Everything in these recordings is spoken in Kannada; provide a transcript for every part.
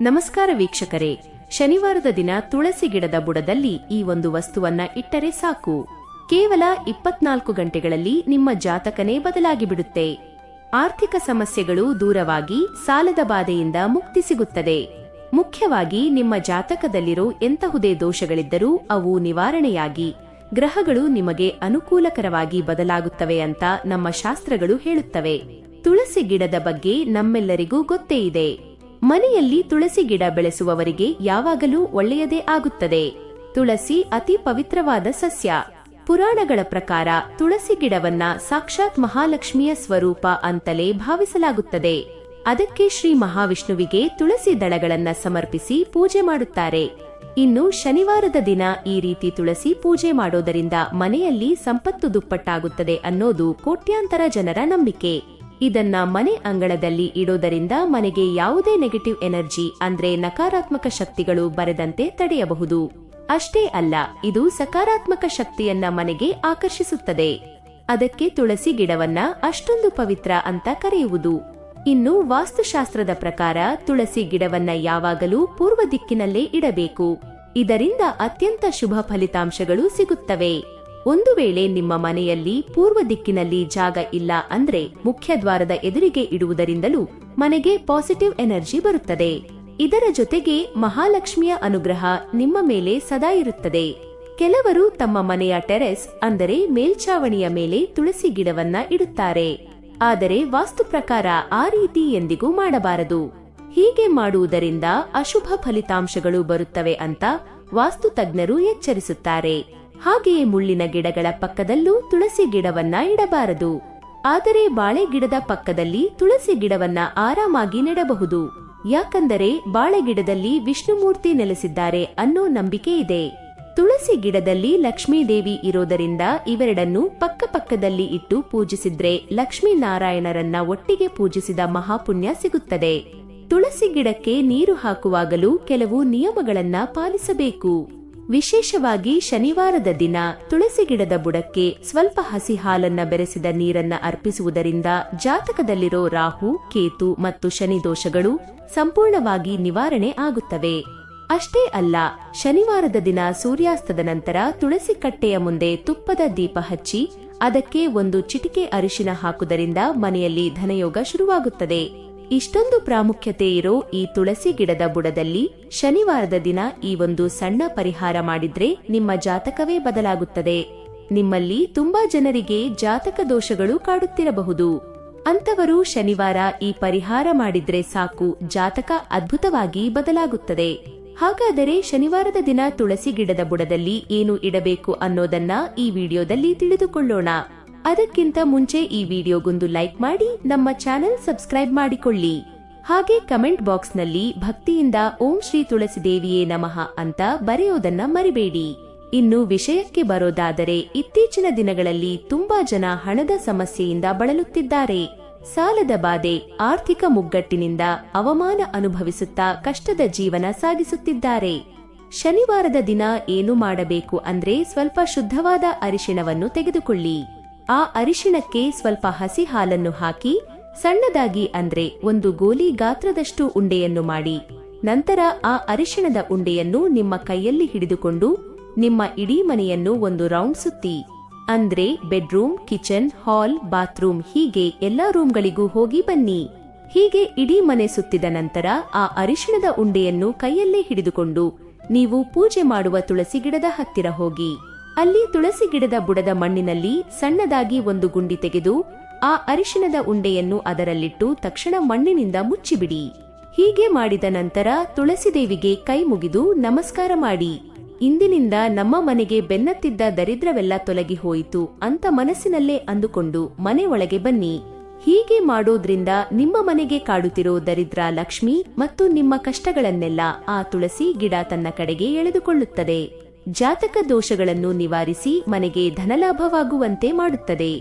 ನಮಸ್ಕಾರ ವೀಕ್ಷಕರೇ, ಶನಿವಾರದ ದಿನ ತುಳಸಿ ಗಿಡದ ಬುಡದಲ್ಲಿ ಈ ಒಂದು ವಸ್ತುವನ್ನ ಇಟ್ಟರೆ ಸಾಕು. ಕೇವಲ 24 ಗಂಟೆಗಳಲ್ಲಿ ನಿಮ್ಮ ಜಾತಕನೇ ಬದಲಾಗಿ ಬಿಡುತ್ತೆ. ಆರ್ಥಿಕ ಸಮಸ್ಯೆಗಳು ದೂರವಾಗಿ ಸಾಲದ ಬಾಧೆಯಿಂದ ಮುಕ್ತಿ ಸಿಗುತ್ತದೆ. ಮುಖ್ಯವಾಗಿ ನಿಮ್ಮ ಜಾತಕದಲ್ಲಿರೋ ಎಂತಹುದೇ ದೋಷಗಳಿದ್ದರೂ ಅವು ನಿವಾರಣೆಯಾಗಿ ಗ್ರಹಗಳು ನಿಮಗೆ ಅನುಕೂಲಕರವಾಗಿ ಬದಲಾಗುತ್ತವೆ ಅಂತ ನಮ್ಮ ಶಾಸ್ತ್ರಗಳು ಹೇಳುತ್ತವೆ. ತುಳಸಿ ಗಿಡದ ಬಗ್ಗೆ ನಮ್ಮೆಲ್ಲರಿಗೂ ಗೊತ್ತೇ ಇದೆ. ಮನೆಯಲ್ಲಿ ತುಳಸಿ ಗಿಡ ಬೆಳೆಸುವವರಿಗೆ ಯಾವಾಗಲೂ ಒಳ್ಳೆಯದೇ ಆಗುತ್ತದೆ. ತುಳಸಿ ಅತಿ ಪವಿತ್ರವಾದ ಸಸ್ಯ. ಪುರಾಣಗಳ ಪ್ರಕಾರ ತುಳಸಿ ಗಿಡವನ್ನ ಸಾಕ್ಷಾತ್ ಮಹಾಲಕ್ಷ್ಮಿಯ ಸ್ವರೂಪ ಅಂತಲೇ ಭಾವಿಸಲಾಗುತ್ತದೆ. ಅದಕ್ಕೆ ಶ್ರೀ ಮಹಾವಿಷ್ಣುವಿಗೆ ತುಳಸಿ ದಳಗಳನ್ನ ಸಮರ್ಪಿಸಿ ಪೂಜೆ ಮಾಡುತ್ತಾರೆ. ಇನ್ನು ಶನಿವಾರದ ದಿನ ಈ ರೀತಿ ತುಳಸಿ ಪೂಜೆ ಮಾಡೋದರಿಂದ ಮನೆಯಲ್ಲಿ ಸಂಪತ್ತು ದುಪ್ಪಟ್ಟಾಗುತ್ತದೆ ಅನ್ನೋದು ಕೋಟ್ಯಾಂತರ ಜನರ ನಂಬಿಕೆ. ಇದನ್ನ ಮನೆ ಅಂಗಳದಲ್ಲಿ ಇಡೋದರಿಂದ ಮನೆಗೆ ಯಾವುದೇ ನೆಗೆಟಿವ್ ಎನರ್ಜಿ ಅಂದ್ರೆ ನಕಾರಾತ್ಮಕ ಶಕ್ತಿಗಳು ಬರದಂತೆ ತಡೆಯಬಹುದು. ಅಷ್ಟೇ ಅಲ್ಲ, ಇದು ಸಕಾರಾತ್ಮಕ ಶಕ್ತಿಯನ್ನ ಮನೆಗೆ ಆಕರ್ಷಿಸುತ್ತದೆ. ಅದಕ್ಕೆ ತುಳಸಿ ಗಿಡವನ್ನ ಅಷ್ಟೊಂದು ಪವಿತ್ರ ಅಂತ ಕರೆಯುವುದು. ಇನ್ನು ವಾಸ್ತುಶಾಸ್ತ್ರದ ಪ್ರಕಾರ ತುಳಸಿ ಗಿಡವನ್ನ ಯಾವಾಗಲೂ ಪೂರ್ವ ದಿಕ್ಕಿನಲ್ಲೇ ಇಡಬೇಕು. ಇದರಿಂದ ಅತ್ಯಂತ ಶುಭ ಫಲಿತಾಂಶಗಳು ಸಿಗುತ್ತವೆ. ಒಂದು ವೇಳೆ ನಿಮ್ಮ ಮನೆಯಲ್ಲಿ ಪೂರ್ವ ದಿಕ್ಕಿನಲ್ಲಿ ಜಾಗ ಇಲ್ಲ ಅಂದ್ರೆ ಮುಖ್ಯ ದ್ವಾರದ ಎದುರಿಗೆ ಇಡುವುದರಿಂದಲೂ ಮನೆಗೆ ಪಾಸಿಟಿವ್ ಎನರ್ಜಿ ಬರುತ್ತದೆ. ಇದರ ಜೊತೆಗೆ ಮಹಾಲಕ್ಷ್ಮಿಯ ಅನುಗ್ರಹ ನಿಮ್ಮ ಮೇಲೆ ಸದಾ ಇರುತ್ತದೆ. ಕೆಲವರು ತಮ್ಮ ಮನೆಯ ಟೆರೆಸ್ ಅಂದರೆ ಮೇಲ್ಛಾವಣಿಯ ಮೇಲೆ ತುಳಸಿ ಗಿಡವನ್ನ ಇಡುತ್ತಾರೆ. ಆದರೆ ವಾಸ್ತು ಪ್ರಕಾರ ಆ ರೀತಿ ಎಂದಿಗೂ ಮಾಡಬಾರದು. ಹೀಗೆ ಮಾಡುವುದರಿಂದ ಅಶುಭ ಫಲಿತಾಂಶಗಳು ಬರುತ್ತವೆ ಅಂತ ವಾಸ್ತು ತಜ್ಞರು ಎಚ್ಚರಿಸುತ್ತಾರೆ. ಹಾಗೆಯೇ ಮುಳ್ಳಿನ ಗಿಡಗಳ ಪಕ್ಕದಲ್ಲೂ ತುಳಸಿ ಗಿಡವನ್ನ ಇಡಬಾರದು. ಆದರೆ ಬಾಳೆ ಗಿಡದ ಪಕ್ಕದಲ್ಲಿ ತುಳಸಿ ಗಿಡವನ್ನ ಆರಾಮಾಗಿ ನೆಡಬಹುದು. ಯಾಕಂದರೆ ಬಾಳೆ ಗಿಡದಲ್ಲಿ ವಿಷ್ಣುಮೂರ್ತಿ ನೆಲೆಸಿದ್ದಾರೆ ಅನ್ನೋ ನಂಬಿಕೆ ಇದೆ. ತುಳಸಿ ಗಿಡದಲ್ಲಿ ಲಕ್ಷ್ಮೀದೇವಿ ಇರೋದರಿಂದ ಇವೆರಡನ್ನು ಪಕ್ಕದಲ್ಲಿ ಇಟ್ಟು ಪೂಜಿಸಿದ್ರೆ ಲಕ್ಷ್ಮೀನಾರಾಯಣರನ್ನ ಒಟ್ಟಿಗೆ ಪೂಜಿಸಿದ ಮಹಾಪುಣ್ಯ ಸಿಗುತ್ತದೆ. ತುಳಸಿ ಗಿಡಕ್ಕೆ ನೀರು ಹಾಕುವಾಗಲೂ ಕೆಲವು ನಿಯಮಗಳನ್ನ ಪಾಲಿಸಬೇಕು. ವಿಶೇಷವಾಗಿ ಶನಿವಾರದ ದಿನ ತುಳಸಿ ಗಿಡದ ಬುಡಕ್ಕೆ ಸ್ವಲ್ಪ ಹಸಿ ಹಾಲನ್ನ ಬೆರೆಸಿದ ನೀರನ್ನ ಅರ್ಪಿಸುವುದರಿಂದ ಜಾತಕದಲ್ಲಿರೋ ರಾಹು, ಕೇತು ಮತ್ತು ಶನಿ ದೋಷಗಳು ಸಂಪೂರ್ಣವಾಗಿ ನಿವಾರಣೆ ಆಗುತ್ತವೆ. ಅಷ್ಟೇ ಅಲ್ಲ, ಶನಿವಾರದ ದಿನ ಸೂರ್ಯಾಸ್ತದ ನಂತರ ತುಳಸಿ ಕಟ್ಟೆಯ ಮುಂದೆ ತುಪ್ಪದ ದೀಪ ಹಚ್ಚಿ ಅದಕ್ಕೆ ಒಂದು ಚಿಟಿಕೆ ಅರಿಶಿನ ಹಾಕುವುದರಿಂದ ಮನೆಯಲ್ಲಿ ಧನಯೋಗ ಶುರುವಾಗುತ್ತದೆ. ಇಷ್ಟೊಂದು ಪ್ರಾಮುಖ್ಯತೆ ಇರೋ ಈ ತುಳಸಿ ಗಿಡದ ಬುಡದಲ್ಲಿ ಶನಿವಾರದ ದಿನ ಈ ಒಂದು ಸಣ್ಣ ಪರಿಹಾರ ಮಾಡಿದ್ರೆ ನಿಮ್ಮ ಜಾತಕವೇ ಬದಲಾಗುತ್ತದೆ. ನಿಮ್ಮಲ್ಲಿ ತುಂಬಾ ಜನರಿಗೆ ಜಾತಕ ದೋಷಗಳು ಕಾಡುತ್ತಿರಬಹುದು. ಅಂತವರು ಶನಿವಾರ ಈ ಪರಿಹಾರ ಮಾಡಿದ್ರೆ ಸಾಕು, ಜಾತಕ ಅದ್ಭುತವಾಗಿ ಬದಲಾಗುತ್ತದೆ. ಹಾಗಾದರೆ ಶನಿವಾರದ ದಿನ ತುಳಸಿ ಗಿಡದ ಬುಡದಲ್ಲಿ ಏನು ಇಡಬೇಕು ಅನ್ನೋದನ್ನ ಈ ವಿಡಿಯೋದಲ್ಲಿ ತಿಳಿದುಕೊಳ್ಳೋಣ. ಅದಕ್ಕಿಂತ ಮುಂಚೆ ಈ ವಿಡಿಯೋಗೊಂದು ಲೈಕ್ ಮಾಡಿ ನಮ್ಮ ಚಾನೆಲ್ ಸಬ್ಸ್ಕ್ರೈಬ್ ಮಾಡಿಕೊಳ್ಳಿ. ಹಾಗೆ ಕಮೆಂಟ್ ಬಾಕ್ಸ್ ನಲ್ಲಿ ಭಕ್ತಿಯಿಂದ ಓಂ ಶ್ರೀ ತುಳಸಿ ದೇವಿಯೇ ನಮಃ ಅಂತ ಬರೆಯೋದನ್ನ ಮರಿಬೇಡಿ. ಇನ್ನು ವಿಷಯಕ್ಕೆ ಬರೋದಾದರೆ, ಇತ್ತೀಚಿನ ದಿನಗಳಲ್ಲಿ ತುಂಬಾ ಜನ ಹಣದ ಸಮಸ್ಯೆಯಿಂದ ಬಳಲುತ್ತಿದ್ದಾರೆ. ಸಾಲದ ಬಾಧೆ, ಆರ್ಥಿಕ ಮುಗ್ಗಟ್ಟಿನಿಂದ ಅವಮಾನ ಅನುಭವಿಸುತ್ತಾ ಕಷ್ಟದ ಜೀವನ ಸಾಗಿಸುತ್ತಿದ್ದಾರೆ. ಶನಿವಾರದ ದಿನ ಏನು ಮಾಡಬೇಕು ಅಂದ್ರೆ, ಸ್ವಲ್ಪ ಶುದ್ಧವಾದ ಅರಿಶಿಣವನ್ನು ತೆಗೆದುಕೊಳ್ಳಿ. ಆ ಅರಿಶಿಣಕ್ಕೆ ಸ್ವಲ್ಪ ಹಸಿ ಹಾಲನ್ನು ಹಾಕಿ ಸಣ್ಣದಾಗಿ ಅಂದ್ರೆ ಒಂದು ಗೋಲಿ ಗಾತ್ರದಷ್ಟು ಉಂಡೆಯನ್ನು ಮಾಡಿ, ನಂತರ ಆ ಅರಿಶಿಣದ ಉಂಡೆಯನ್ನು ನಿಮ್ಮ ಕೈಯಲ್ಲಿ ಹಿಡಿದುಕೊಂಡು ನಿಮ್ಮ ಇಡೀ ಮನೆಯನ್ನು ಒಂದು ರೌಂಡ್ ಸುತ್ತಿ. ಅಂದ್ರೆ ಬೆಡ್ರೂಮ್, ಕಿಚನ್, ಹಾಲ್, ಬಾತ್ರೂಮ್ ಹೀಗೆ ಎಲ್ಲಾ ರೂಮ್ಗಳಿಗೂ ಹೋಗಿ ಬನ್ನಿ. ಹೀಗೆ ಇಡೀ ಮನೆ ಸುತ್ತಿದ ನಂತರ ಆ ಅರಿಶಿಣದ ಉಂಡೆಯನ್ನು ಕೈಯಲ್ಲೇ ಹಿಡಿದುಕೊಂಡು ನೀವು ಪೂಜೆ ಮಾಡುವ ತುಳಸಿ ಗಿಡದ ಹತ್ತಿರ ಹೋಗಿ ಅಲ್ಲಿ ತುಳಸಿ ಗಿಡದ ಬುಡದ ಮಣ್ಣಿನಲ್ಲಿ ಸಣ್ಣದಾಗಿ ಒಂದು ಗುಂಡಿ ತೆಗೆದು ಆ ಅರಿಶಿಣದ ಉಂಡೆಯನ್ನು ಅದರಲ್ಲಿಟ್ಟು ತಕ್ಷಣ ಮಣ್ಣಿನಿಂದ ಮುಚ್ಚಿಬಿಡಿ. ಹೀಗೆ ಮಾಡಿದ ನಂತರ ತುಳಸಿ ದೇವಿಗೆ ಕೈ ಮುಗಿದು ನಮಸ್ಕಾರ ಮಾಡಿ, ಇಂದಿನಿಂದ ನಮ್ಮ ಮನೆಗೆ ಬೆನ್ನತ್ತಿದ್ದ ದರಿದ್ರವೆಲ್ಲ ತೊಲಗಿ ಹೋಯಿತು ಅಂತ ಮನಸ್ಸಿನಲ್ಲೇ ಅಂದುಕೊಂಡು ಮನೆ ಒಳಗೆ ಬನ್ನಿ. ಹೀಗೆ ಮಾಡೋದ್ರಿಂದ ನಿಮ್ಮ ಮನೆಗೆ ಕಾಡುತ್ತಿರೋ ದರಿದ್ರ, ಲಕ್ಷ್ಮಿ ಮತ್ತು ನಿಮ್ಮ ಕಷ್ಟಗಳನ್ನೆಲ್ಲ ಆ ತುಳಸಿ ಗಿಡ ತನ್ನ ಕಡೆಗೆ ಎಳೆದುಕೊಳ್ಳುತ್ತದೆ. ಜಾತಕ ದೋಷಗಳನ್ನು ನಿವಾರಿಸಿ ಮನೆಗೆ ಧನಲಾಭವಾಗುವಂತೆ ಮಾಡುತ್ತದೆ.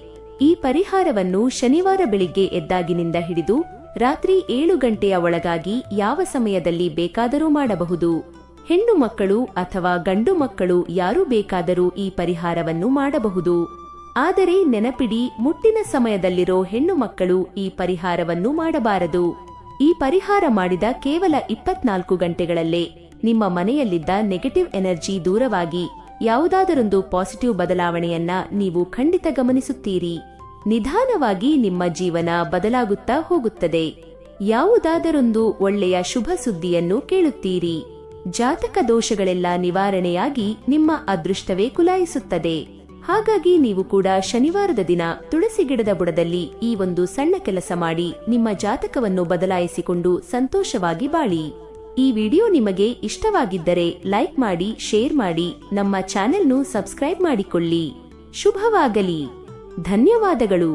ಈ ಪರಿಹಾರವನ್ನು ಶನಿವಾರ ಬೆಳಿಗ್ಗೆ ಎದ್ದಾಗಿನಿಂದ ಹಿಡಿದು ರಾತ್ರಿ 7 ಗಂಟೆಯ ಒಳಗಾಗಿ ಯಾವ ಸಮಯದಲ್ಲಿ ಬೇಕಾದರೂ ಮಾಡಬಹುದು. ಹೆಣ್ಣು ಮಕ್ಕಳು ಅಥವಾ ಗಂಡು ಮಕ್ಕಳು ಯಾರು ಬೇಕಾದರೂ ಈ ಪರಿಹಾರವನ್ನು ಮಾಡಬಹುದು. ಆದರೆ ನೆನಪಿಡಿ, ಮುಟ್ಟಿನ ಸಮಯದಲ್ಲಿರೋ ಹೆಣ್ಣು ಮಕ್ಕಳು ಈ ಪರಿಹಾರವನ್ನು ಮಾಡಬಾರದು. ಈ ಪರಿಹಾರ ಮಾಡಿದ ಕೇವಲ 24 ಗಂಟೆಗಳಲ್ಲೇ ನಿಮ್ಮ ಮನೆಯಲ್ಲಿದ್ದ ನೆಗೆಟಿವ್ ಎನರ್ಜಿ ದೂರವಾಗಿ ಯಾವುದಾದರೊಂದು ಪಾಸಿಟಿವ್ ಬದಲಾವಣೆಯನ್ನ ನೀವು ಖಂಡಿತ ಗಮನಿಸುತ್ತೀರಿ. ನಿಧಾನವಾಗಿ ನಿಮ್ಮ ಜೀವನ ಬದಲಾಗುತ್ತಾ ಹೋಗುತ್ತದೆ. ಯಾವುದಾದರೊಂದು ಒಳ್ಳೆಯ ಶುಭ ಸುದ್ದಿಯನ್ನು ಕೇಳುತ್ತೀರಿ. ಜಾತಕ ದೋಷಗಳೆಲ್ಲ ನಿವಾರಣೆಯಾಗಿ ನಿಮ್ಮ ಅದೃಷ್ಟವೇ ಕುಲಾಯಿಸುತ್ತದೆ. ಹಾಗಾಗಿ ನೀವು ಕೂಡ ಶನಿವಾರದ ದಿನ ತುಳಸಿ ಗಿಡದ ಬುಡದಲ್ಲಿ ಈ ಒಂದು ಸಣ್ಣ ಕೆಲಸ ಮಾಡಿ ನಿಮ್ಮ ಜಾತಕವನ್ನು ಬದಲಾಯಿಸಿಕೊಂಡು ಸಂತೋಷವಾಗಿ ಬಾಳಿ. ಈ ವಿಡಿಯೋ ನಿಮಗೆ ಇಷ್ಟವಾಗಿದ್ದರೆ ಲೈಕ್ ಮಾಡಿ, ಶೇರ್ ಮಾಡಿ, ನಮ್ಮ ಚಾನೆಲ್ನು ಸಬ್ಸ್ಕ್ರೈಬ್ ಮಾಡಿಕೊಳ್ಳಿ. ಶುಭವಾಗಲಿ. ಧನ್ಯವಾದಗಳು.